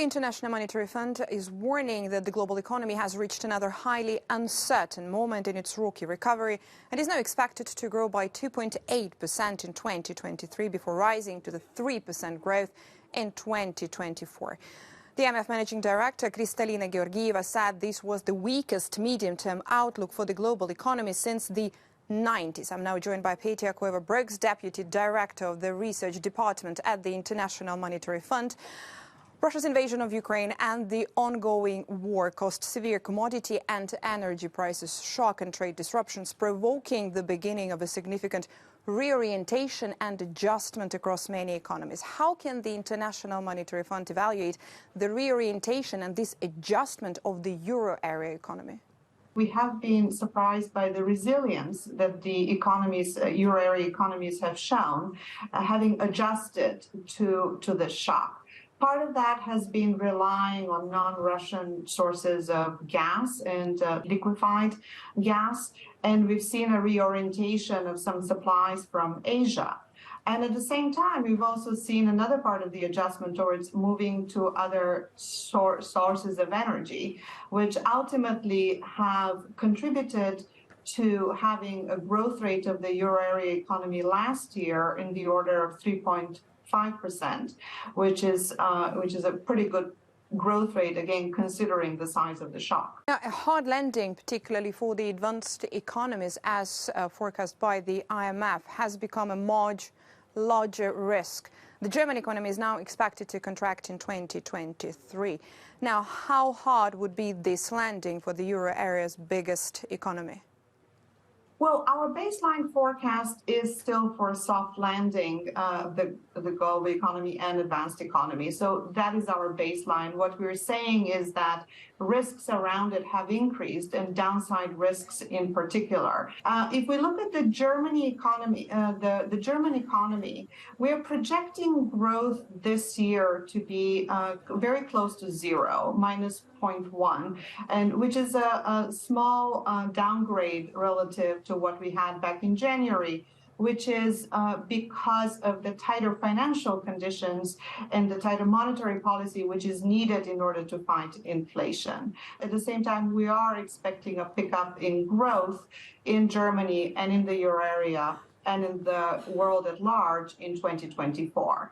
International Monetary Fund is warning that the global economy has reached another highly uncertain moment in its rocky recovery and is now expected to grow by 2.8% in 2023 before rising to the 3% growth in 2024. The IMF Managing Director, Kristalina Georgieva, said this was the weakest medium-term outlook for the global economy since the 90s. I'm now joined by Petya Koeva-Brooks, Deputy Director of the Research Department at the International Monetary Fund. Russia's invasion of Ukraine and the ongoing war caused severe commodity and energy prices shock and trade disruptions, provoking the beginning of a significant reorientation and adjustment across many economies. How can the International Monetary Fund evaluate the reorientation and this adjustment of the euro area economy? We have been surprised by the resilience that the economies, euro area economies have shown, having adjusted to the shock. Part of that has been relying on non-Russian sources of gas and liquefied gas, and we've seen a reorientation of some supplies from Asia. And at the same time, we've also seen another part of the adjustment towards moving to other sources of energy, which ultimately have contributed to having a growth rate of the euro area economy last year in the order of 3.5%, which is a pretty good growth rate, again, considering the size of the shock. Now, hard landing, particularly for the advanced economies, as forecast by the IMF, has become a much larger risk. The German economy is now expected to contract in 2023. Now, how hard would be this landing for the euro area's biggest economy? Well, our baseline forecast is still for a soft landing of the global economy and advanced economy. So that is our baseline. What we're saying is that risks around it have increased, and downside risks in particular. If we look at the German economy, the German economy, we're projecting growth this year to be very close to zero, minus 0.1, and which is a small downgrade relative to what we had back in January, which is because of the tighter financial conditions and the tighter monetary policy, which is needed in order to fight inflation. At the same time, we are expecting a pickup in growth in Germany and in the euro area and in the world at large in 2024.